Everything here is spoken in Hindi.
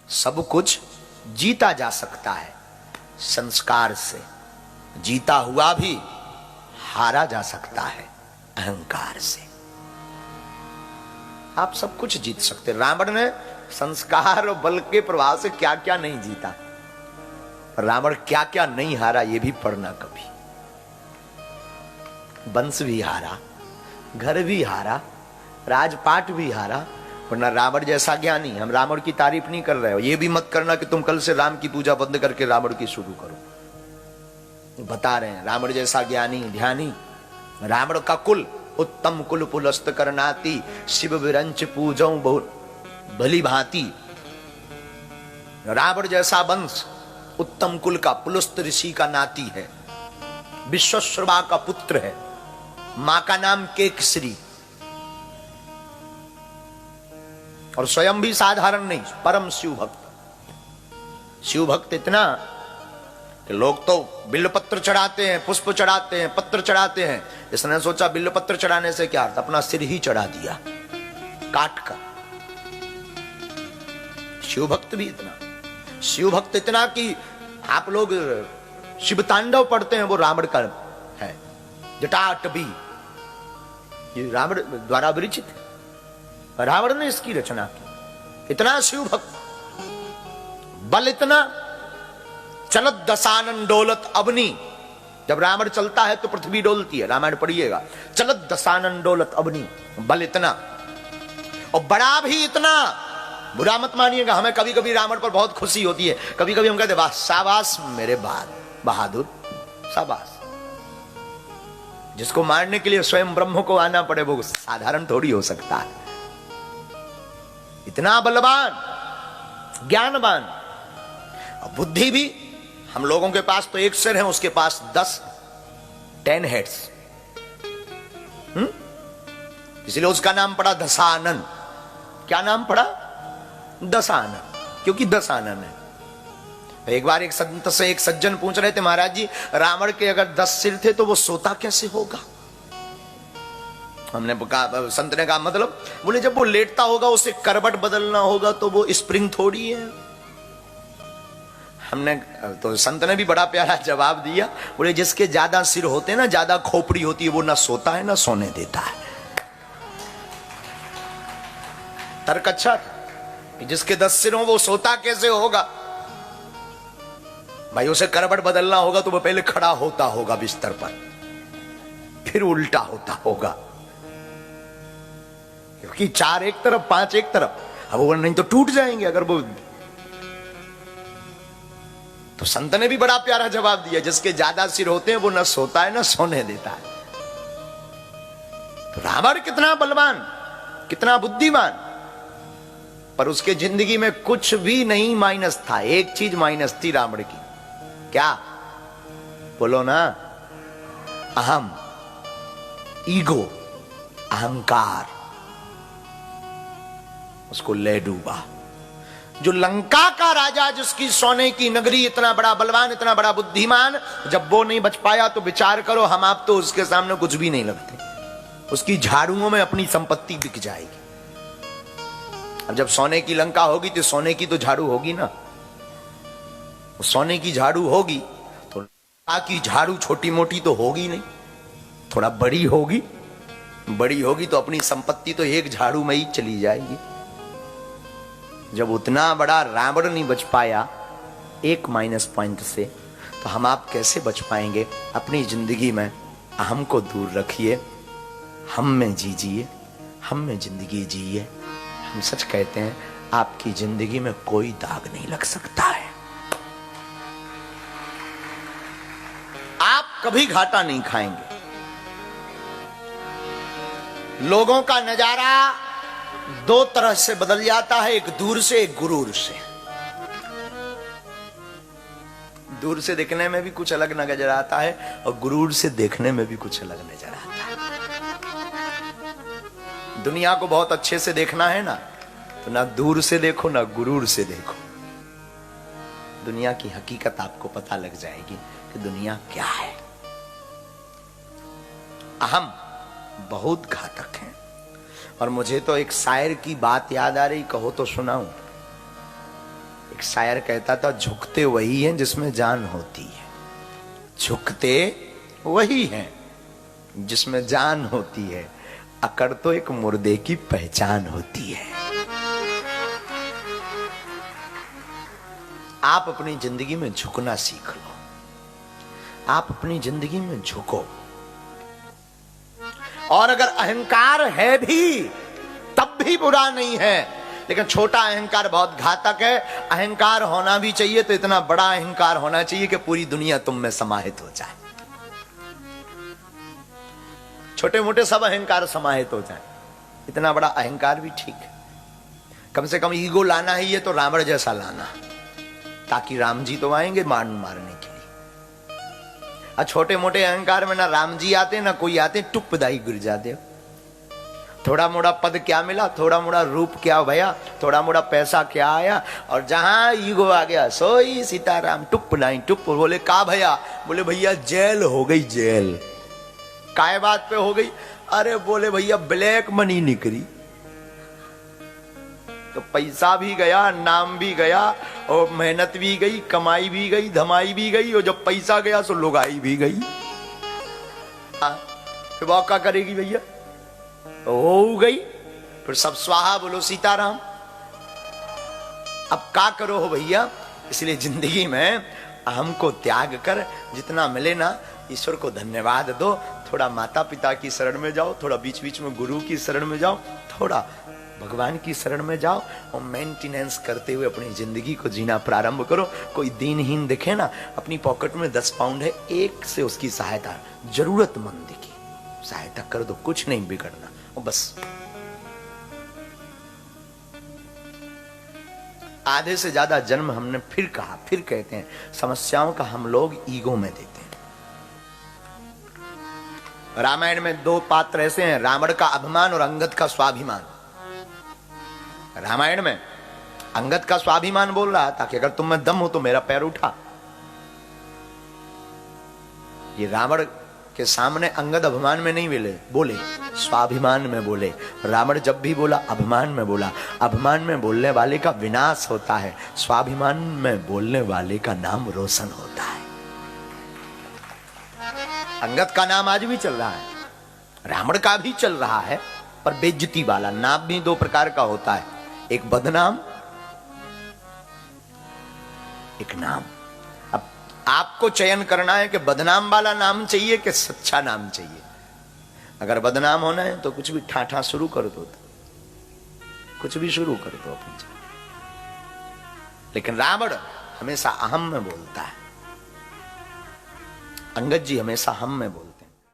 सब कुछ जीता जा सकता है संस्कार से, जीता हुआ भी हारा जा सकता है अहंकार से। आप सब कुछ जीत सकते। रावण ने संस्कार और बल के प्रभाव से क्या क्या नहीं जीता, रावण क्या क्या नहीं हारा ये भी पढ़ना कभी। वंश भी हारा, घर भी हारा, राजपाट भी हारा, वरना रावण जैसा ज्ञानी। हम रावण की तारीफ नहीं कर रहे हो, ये भी मत करना कि तुम कल से राम की पूजा बंद करके रावण की शुरू करो। बता रहे हैं रावण जैसा ज्ञानी ध्यानी, रावण का कुल उत्तम कुल पुलस्त करनाती, शिव विरंच पूजो भली भांति। रावण जैसा वंश उत्तम कुल का, पुलस्त ऋषि का नाती है, विश्वश्रवा का पुत्र है, मां का नाम केकश्री, और स्वयं भी साधारण नहीं, परम शिव भक्त। शिव भक्त इतना कि लोग तो बिल्वपत्र चढ़ाते हैं, पुष्प चढ़ाते हैं, पत्र चढ़ाते हैं। इसने सोचा बिल्वपत्र चढ़ाने से क्या, अपना सिर ही चढ़ा दिया काट कर। शिव भक्त भी इतना, शिव भक्त इतना कि आप लोग शिव तांडव पढ़ते हैं, वो रावण का है, जटाटवी, ये रावण द्वारा विरचित है, रावण ने इसकी रचना की। इतना शिव भक्त, बल इतना, चलत दशानन डोलत अवनी। जब रावण चलता है तो पृथ्वी डोलती है, रामायण पढ़िएगा। चलत दशानन डोलत अवनी, बल इतना, और बड़ा भी इतना। बुरा मत मानिएगा, हमें कभी कभी रावण पर बहुत खुशी होती है। कभी कभी हम कहते हैं शाबाश मेरे बहादुर, शाबाश। जिसको मारने के लिए स्वयं ब्रह्म को आना पड़े वो साधारण थोड़ी हो सकता है। इतना बलवान, ज्ञानवान, और बुद्धि भी। हम लोगों के पास तो एक सिर है, उसके पास 10 हेड्स। इसलिए उसका नाम पड़ा दशानन। क्या नाम पड़ा? दशानन, क्योंकि दशानन है। एक बार एक संत से एक सज्जन पूछ रहे थे, महाराज जी रावण के अगर 10 सिर थे तो वो सोता कैसे होगा? हमने कहा, संत ने कहा मतलब? बोले जब वो लेटता होगा उसे करवट बदलना होगा तो वो स्प्रिंग थोड़ी है। हमने तो संत ने भी बड़ा प्यारा जवाब दिया, बोले जिसके ज्यादा सिर होते हैं ना, ज्यादा खोपड़ी होती है, वो ना सोता है ना सोने देता है। तर्क अच्छा था कि जिसके 10 सिर हो वो सोता कैसे होगा? भाई उसे करवट बदलना होगा तो वो पहले खड़ा होता होगा बिस्तर पर, फिर उल्टा होता होगा, क्योंकि 4 एक तरफ 5 एक तरफ। अब वो नहीं तो टूट जाएंगे अगर वो। तो संत ने भी बड़ा प्यारा जवाब दिया, जिसके ज्यादा सिर होते हैं वो ना सोता है ना सोने देता है। तो रावण कितना बलवान, कितना बुद्धिमान, पर उसके जिंदगी में कुछ भी नहीं माइनस था। एक चीज माइनस थी रावण की, क्या? बोलो ना, अहम, ईगो, अहंकार। उसको ले डूबा। जो लंका का राजा, जिसकी सोने की नगरी, इतना बड़ा बलवान, इतना बड़ा बुद्धिमान, जब वो नहीं बच पाया तो विचार करो हम आप तो उसके सामने कुछ भी नहीं लगते। उसकी झाड़ुओं में अपनी संपत्ति बिक जाएगी। अब जब सोने की लंका होगी तो सोने की तो झाड़ू होगी ना, सोने की झाड़ू होगी तो लंका की झाड़ू छोटी मोटी तो होगी नहीं, थोड़ा बड़ी होगी। बड़ी होगी तो अपनी संपत्ति तो एक झाड़ू में ही चली जाएगी। जब उतना बड़ा रावण नहीं बच पाया एक माइनस पॉइंट से, तो हम आप कैसे बच पाएंगे? अपनी जिंदगी में अहम को दूर रखिए, हम में जीजिए, हम में जिंदगी जिए। हम सच कहते हैं, आपकी जिंदगी में कोई दाग नहीं लग सकता है। आप कभी घाटा नहीं खाएंगे। लोगों का नजारा 2 तरह से बदल जाता है, एक दूर से, एक गुरूर से। दूर से देखने में भी कुछ अलग नजर आता है और गुरूर से देखने में भी कुछ अलग नजर आता है। दुनिया को बहुत अच्छे से देखना है ना, तो ना दूर से देखो ना गुरूर से देखो। दुनिया की हकीकत आपको पता लग जाएगी कि दुनिया क्या है। अहम बहुत घातक है। और मुझे तो एक शायर की बात याद आ रही, कहो तो सुनाऊं। एक शायर कहता था, झुकते वही हैं जिसमें जान होती है, झुकते वही हैं जिसमें जान होती है, अकड़ तो एक मुर्दे की पहचान होती है। आप अपनी जिंदगी में झुकना सीख लो, आप अपनी जिंदगी में झुको। और अगर अहंकार है भी तब भी बुरा नहीं है, लेकिन छोटा अहंकार बहुत घातक है। अहंकार होना भी चाहिए तो इतना बड़ा अहंकार होना चाहिए कि पूरी दुनिया तुम में समाहित हो जाए। छोटे मोटे सब अहंकार समाहित हो जाए, इतना बड़ा अहंकार भी ठीक है। कम से कम ईगो लाना ही है तो रावण जैसा लाना, ताकि राम जी तो आएंगे मारने के लिए। और छोटे मोटे अहंकार में ना राम जी आते ना कोई आते, टुप दाई गिर जाते। थोड़ा मोड़ा पद क्या मिला, थोड़ा मोड़ा रूप क्या भया, थोड़ा मोड़ा पैसा क्या आया, और जहां ईगो आ गया सोई सीताराम, टुप नहीं टुप। बोले का भैया? बोले भैया जेल हो गई, जेल। काय बात पे हो गई? अरे बोले भैया ब्लैक मनी निकली, तो पैसा भी गया, नाम भी गया, और मेहनत भी गई, कमाई भी गई, धमाई भी गई, और जब पैसा गया तो लुगाई भी गई। फिर वो क्या करेगी भैया? हो गई, फिर सब स्वाहा, बोलो सीताराम। अब क्या करो हो भैया? इसलिए जिंदगी में अहम को त्याग कर जितना मिले ना, ईश्वर को धन्यवाद दो। थोड़ा माता पिता की शरण में जाओ, थोड़ा बीच बीच में गुरु की शरण में जाओ, थोड़ा भगवान की शरण में जाओ, और मेंटेनेंस करते हुए अपनी जिंदगी को जीना प्रारंभ करो। कोई दीनहीन दिखे ना, अपनी पॉकेट में 10 पाउंड है, एक से उसकी सहायता, जरूरतमंद की सहायता कर दो, कुछ नहीं बिगड़ना, और बस। आधे से ज्यादा जन्म हमने फिर कहा, फिर कहते हैं, समस्याओं का हम लोग ईगो में देते हैं। रामायण में 2 पात्र ऐसे हैं, रावण का अभिमान और अंगद का स्वाभिमान। रामायण में अंगद का स्वाभिमान बोल रहा था कि अगर तुम में दम हो तो मेरा पैर उठा। ये रावण के सामने अंगद अभिमान में नहीं बोले, स्वाभिमान में बोले। रावण जब भी बोला अभिमान में बोला। अभिमान में बोलने वाले का विनाश होता है, स्वाभिमान में बोलने वाले का नाम रोशन होता है। अंगद का नाम आज भी चल रहा है, रावण का भी चल रहा है, पर बेइज्जती वाला नाम भी 2 प्रकार का होता है, एक बदनाम, एक नाम। अब आपको चयन करना है कि बदनाम वाला नाम चाहिए कि सच्चा नाम चाहिए। अगर बदनाम होना है तो कुछ भी ठाठा शुरू कर दो, कुछ भी शुरू कर दो अपनी। लेकिन रावण हमेशा अहम में बोलता है, अंगद जी हमेशा हम में बोलते हैं।